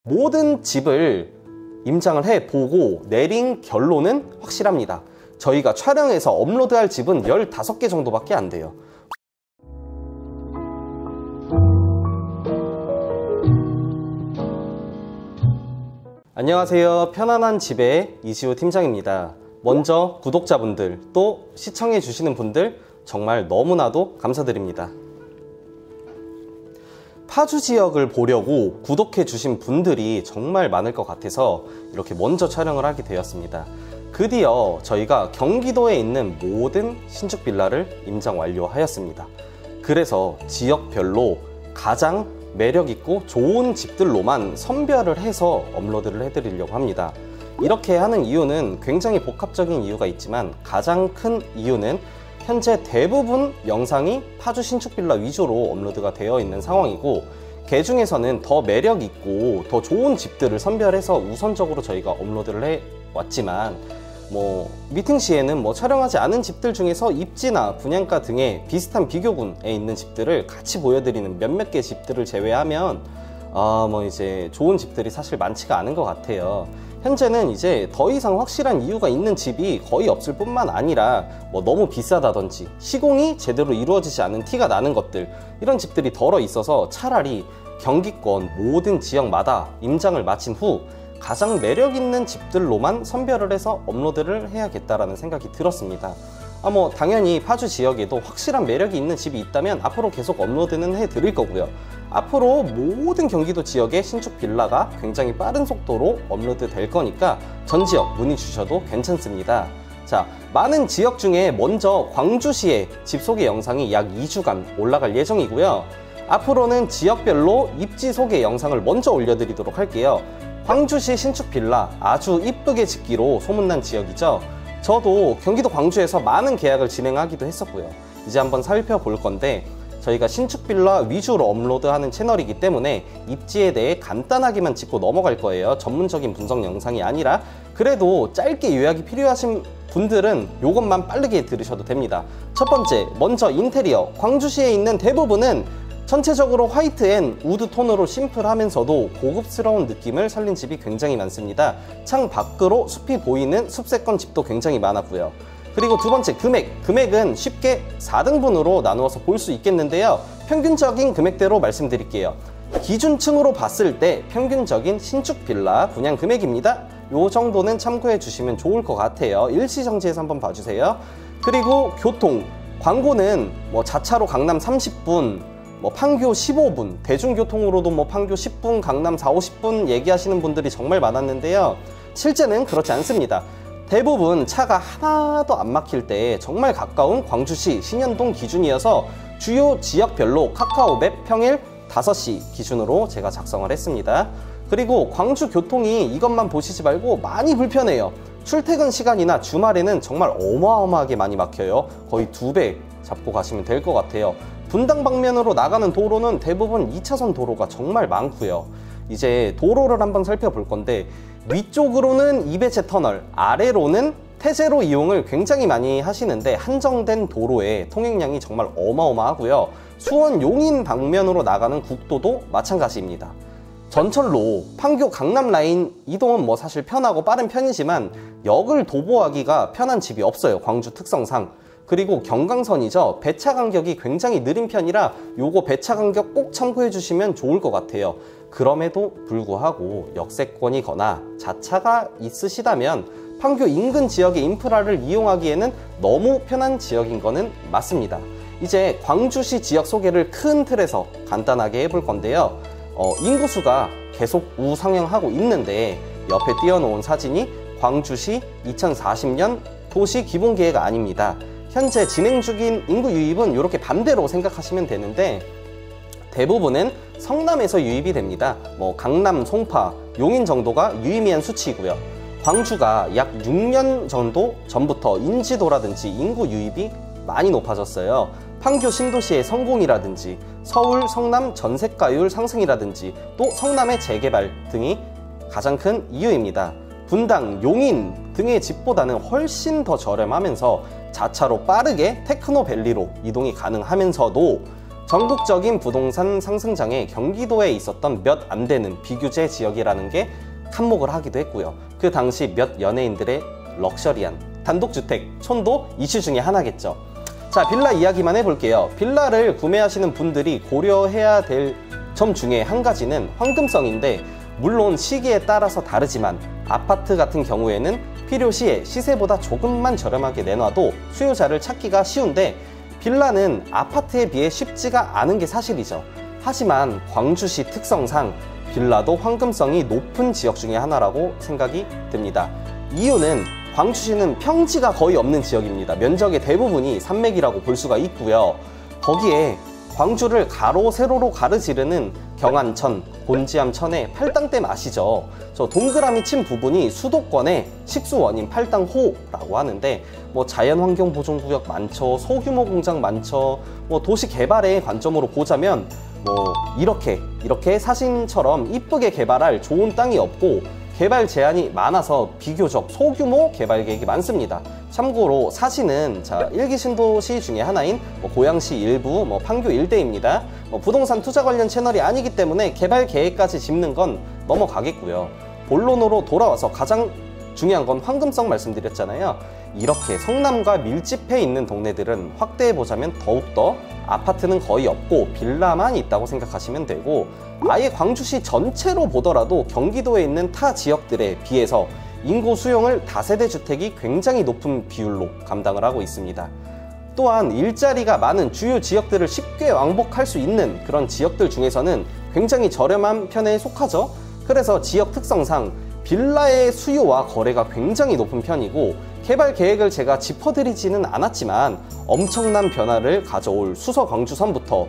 모든 집을 임장을 해보고 내린 결론은 확실합니다. 저희가 촬영해서 업로드할 집은 15개 정도밖에 안 돼요. 안녕하세요. 편안한 집의 이시우 팀장입니다. 먼저 구독자분들 또 시청해 주시는 분들 정말 너무나도 감사드립니다. 파주 지역을 보려고 구독해 주신 분들이 정말 많을 것 같아서 이렇게 먼저 촬영을 하게 되었습니다. 드디어 저희가 경기도에 있는 모든 신축 빌라를 임장 완료하였습니다. 그래서 지역별로 가장 매력있고 좋은 집들로만 선별을 해서 업로드를 해드리려고 합니다. 이렇게 하는 이유는 굉장히 복합적인 이유가 있지만 가장 큰 이유는 현재 대부분 영상이 파주 신축 빌라 위주로 업로드가 되어 있는 상황이고, 그 중에서는 더 매력있고 더 좋은 집들을 선별해서 우선적으로 저희가 업로드를 해왔지만, 미팅 시에는 촬영하지 않은 집들 중에서 입지나 분양가 등의 비슷한 비교군에 있는 집들을 같이 보여드리는 몇몇 개 집들을 제외하면 이제 좋은 집들이 사실 많지가 않은 것 같아요. 현재는 이제 더 이상 확실한 이유가 있는 집이 거의 없을 뿐만 아니라 너무 비싸다든지 시공이 제대로 이루어지지 않은 티가 나는 것들, 이런 집들이 덜어 있어서 차라리 경기권 모든 지역마다 임장을 마친 후 가장 매력 있는 집들로만 선별을 해서 업로드를 해야겠다라는 생각이 들었습니다. 당연히 파주 지역에도 확실한 매력이 있는 집이 있다면 앞으로 계속 업로드는 해드릴 거고요. 앞으로 모든 경기도 지역의 신축 빌라가 굉장히 빠른 속도로 업로드 될 거니까 전 지역 문의 주셔도 괜찮습니다. 자, 많은 지역 중에 먼저 광주시의 집 소개 영상이 약 2주간 올라갈 예정이고요. 앞으로는 지역별로 입지 소개 영상을 먼저 올려드리도록 할게요. 광주시 신축 빌라 아주 이쁘게 짓기로 소문난 지역이죠. 저도 경기도 광주에서 많은 계약을 진행하기도 했었고요. 이제 한번 살펴볼 건데, 저희가 신축 빌라 위주로 업로드하는 채널이기 때문에 입지에 대해 간단하게만 짚고 넘어갈 거예요. 전문적인 분석 영상이 아니라. 그래도 짧게 요약이 필요하신 분들은 이것만 빠르게 들으셔도 됩니다. 첫 번째, 먼저 인테리어. 광주시에 있는 대부분은 전체적으로 화이트 앤 우드 톤으로 심플하면서도 고급스러운 느낌을 살린 집이 굉장히 많습니다. 창 밖으로 숲이 보이는 숲세권 집도 굉장히 많았고요. 그리고 두 번째, 금액은 쉽게 4등분으로 나누어서 볼 수 있겠는데요. 평균적인 금액대로 말씀드릴게요. 기준층으로 봤을 때 평균적인 신축 빌라 분양 금액입니다. 요 정도는 참고해 주시면 좋을 것 같아요. 일시정지해서 한번 봐주세요. 그리고 교통, 광고는 자차로 강남 30분, 판교 15분, 대중교통으로도 판교 10분, 강남 4, 50분 얘기하시는 분들이 정말 많았는데요. 실제는 그렇지 않습니다. 대부분 차가 하나도 안 막힐 때 정말 가까운 광주시 신현동 기준이어서 주요 지역별로 카카오맵 평일 5시 기준으로 제가 작성을 했습니다. 그리고 광주 교통이 이것만 보시지 말고 많이 불편해요. 출퇴근 시간이나 주말에는 정말 어마어마하게 많이 막혀요. 거의 2배 잡고 가시면 될 것 같아요. 분당 방면으로 나가는 도로는 대부분 2차선 도로가 정말 많고요. 이제 도로를 한번 살펴볼 건데, 위쪽으로는 이배채 터널, 아래로는 태제로 이용을 굉장히 많이 하시는데 한정된 도로에 통행량이 정말 어마어마하고요. 수원 용인 방면으로 나가는 국도도 마찬가지입니다. 전철로 판교 강남 라인 이동은 사실 편하고 빠른 편이지만 역을 도보하기가 편한 집이 없어요, 광주 특성상. 그리고 경강선이죠. 배차 간격이 굉장히 느린 편이라 요거 배차 간격 꼭 참고해 주시면 좋을 것 같아요. 그럼에도 불구하고 역세권이거나 자차가 있으시다면 판교 인근 지역의 인프라를 이용하기에는 너무 편한 지역인 거는 맞습니다. 이제 광주시 지역 소개를 큰 틀에서 간단하게 해볼 건데요. 인구수가 계속 우상향하고 있는데 옆에 띄워놓은 사진이 광주시 2040년 도시 기본계획 아닙니다. 현재 진행 중인 인구 유입은 이렇게 반대로 생각하시면 되는데, 대부분은 성남에서 유입이 됩니다. 강남, 송파, 용인 정도가 유의미한 수치이고요. 광주가 약 6년 정도 전부터 인지도라든지 인구 유입이 많이 높아졌어요. 판교 신도시의 성공이라든지 서울, 성남 전세가율 상승이라든지 또 성남의 재개발 등이 가장 큰 이유입니다. 분당, 용인 등의 집보다는 훨씬 더 저렴하면서 자차로 빠르게 테크노밸리로 이동이 가능하면서도 전국적인 부동산 상승장에 경기도에 있었던 몇 안 되는 비규제 지역이라는 게 칸목을 하기도 했고요. 그 당시 몇 연예인들의 럭셔리한 단독주택, 촌도 이슈 중에 하나겠죠. 자, 빌라 이야기만 해볼게요. 빌라를 구매하시는 분들이 고려해야 될 점 중에 한 가지는 황금성인데, 물론 시기에 따라서 다르지만 아파트 같은 경우에는 필요시에 시세보다 조금만 저렴하게 내놔도 수요자를 찾기가 쉬운데, 빌라는 아파트에 비해 쉽지가 않은 게 사실이죠. 하지만 광주시 특성상 빌라도 황금성이 높은 지역 중에 하나라고 생각이 듭니다. 이유는 광주시는 평지가 거의 없는 지역입니다. 면적의 대부분이 산맥이라고 볼 수가 있고요. 거기에 광주를 가로 세로로 가르지르는 경안천, 곤지암천의 팔당댐 아시죠? 저 동그라미 친 부분이 수도권의 식수원인 팔당호라고 하는데, 뭐 자연환경보존구역 많죠, 소규모 공장 많죠, 뭐 도시 개발의 관점으로 보자면 뭐 이렇게 사진처럼 이쁘게 개발할 좋은 땅이 없고 개발 제한이 많아서 비교적 소규모 개발 계획이 많습니다. 참고로 사시는 일기 신도시 중에 하나인 고양시 일부 판교 일대입니다. 부동산 투자 관련 채널이 아니기 때문에 개발 계획까지 짚는 건 넘어가겠고요. 본론으로 돌아와서 가장 중요한 건 황금성 말씀드렸잖아요. 이렇게 성남과 밀집해 있는 동네들은 확대해보자면 더욱더 아파트는 거의 없고 빌라만 있다고 생각하시면 되고, 아예 광주시 전체로 보더라도 경기도에 있는 타 지역들에 비해서 인구 수용을 다세대 주택이 굉장히 높은 비율로 감당을 하고 있습니다. 또한 일자리가 많은 주요 지역들을 쉽게 왕복할 수 있는 그런 지역들 중에서는 굉장히 저렴한 편에 속하죠. 그래서 지역 특성상 빌라의 수요와 거래가 굉장히 높은 편이고, 개발 계획을 제가 짚어드리지는 않았지만 엄청난 변화를 가져올 수서 광주선부터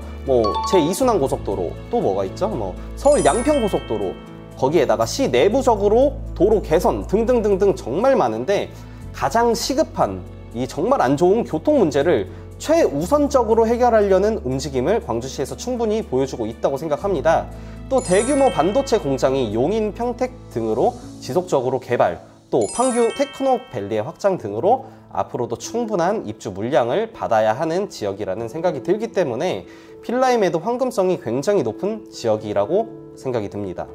제2순환 고속도로, 또 뭐가 있죠? 서울 양평 고속도로, 거기에다가 시 내부적으로 도로 개선 등등등등 정말 많은데, 가장 시급한 이 정말 안 좋은 교통 문제를 최우선적으로 해결하려는 움직임을 광주시에서 충분히 보여주고 있다고 생각합니다. 또 대규모 반도체 공장이 용인, 평택 등으로 지속적으로 개발, 또 판교 테크노밸리의 확장 등으로 앞으로도 충분한 입주 물량을 받아야 하는 지역이라는 생각이 들기 때문에 필라임에도 황금성이 굉장히 높은 지역이라고 생각이 듭니다.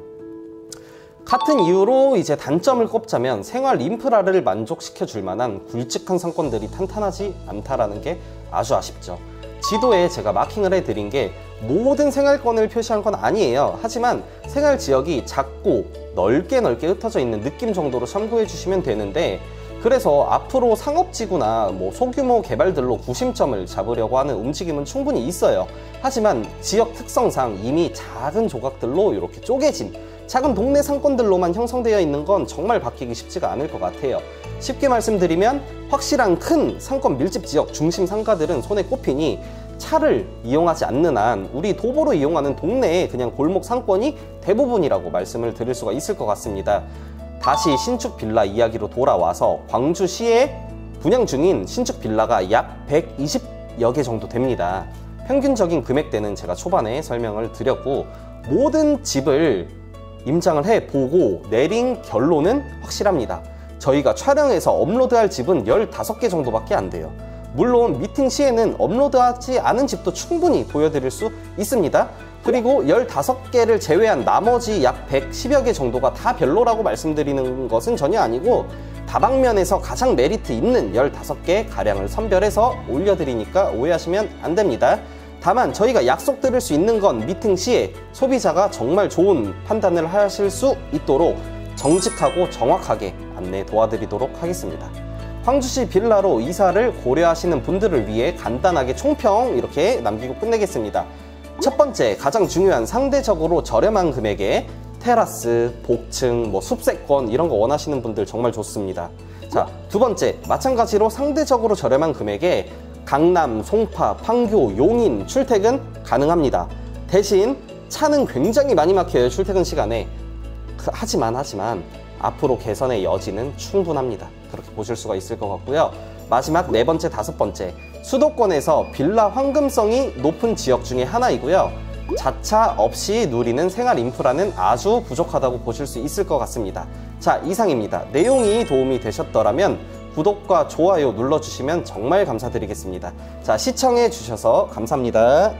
같은 이유로 이제 단점을 꼽자면 생활 인프라를 만족시켜 줄 만한 굵직한 상권들이 탄탄하지 않다라는 게 아주 아쉽죠. 지도에 제가 마킹을 해드린 게 모든 생활권을 표시한 건 아니에요. 하지만 생활 지역이 작고 넓게 흩어져 있는 느낌 정도로 참고해 주시면 되는데, 그래서 앞으로 상업지구나 소규모 개발들로 구심점을 잡으려고 하는 움직임은 충분히 있어요. 하지만 지역 특성상 이미 작은 조각들로 이렇게 쪼개진 작은 동네 상권들로만 형성되어 있는 건 정말 바뀌기 쉽지가 않을 것 같아요. 쉽게 말씀드리면 확실한 큰 상권 밀집 지역 중심 상가들은 손에 꼽히니 차를 이용하지 않는 한 우리 도보로 이용하는 동네의 그냥 골목 상권이 대부분이라고 말씀을 드릴 수가 있을 것 같습니다. 다시 신축 빌라 이야기로 돌아와서 광주시에 분양 중인 신축 빌라가 약 120여 개 정도 됩니다. 평균적인 금액대는 제가 초반에 설명을 드렸고, 모든 집을 임장을 해보고 내린 결론은 확실합니다. 저희가 촬영해서 업로드할 집은 15개 정도밖에 안 돼요. 물론 미팅 시에는 업로드하지 않은 집도 충분히 보여드릴 수 있습니다. 그리고 15개를 제외한 나머지 약 110여 개 정도가 다 별로라고 말씀드리는 것은 전혀 아니고, 다방면에서 가장 메리트 있는 15개 가량을 선별해서 올려드리니까 오해하시면 안 됩니다. 다만 저희가 약속드릴 수 있는 건 미팅 시에 소비자가 정말 좋은 판단을 하실 수 있도록 정직하고 정확하게 안내 도와드리도록 하겠습니다. 광주시 빌라로 이사를 고려하시는 분들을 위해 간단하게 총평 이렇게 남기고 끝내겠습니다. 첫 번째, 가장 중요한 상대적으로 저렴한 금액에 테라스, 복층, 숲세권 이런 거 원하시는 분들 정말 좋습니다. 자, 두 번째, 마찬가지로 상대적으로 저렴한 금액에 강남, 송파, 판교, 용인 출퇴근 가능합니다. 대신 차는 굉장히 많이 막혀요, 출퇴근 시간에. 하지만 앞으로 개선의 여지는 충분합니다. 그렇게 보실 수가 있을 것 같고요. 마지막 네 번째, 다섯 번째, 수도권에서 빌라 황금성이 높은 지역 중에 하나이고요. 자차 없이 누리는 생활 인프라는 아주 부족하다고 보실 수 있을 것 같습니다. 자, 이상입니다. 내용이 도움이 되셨더라면 구독과 좋아요 눌러주시면 정말 감사드리겠습니다. 자, 시청해 주셔서 감사합니다.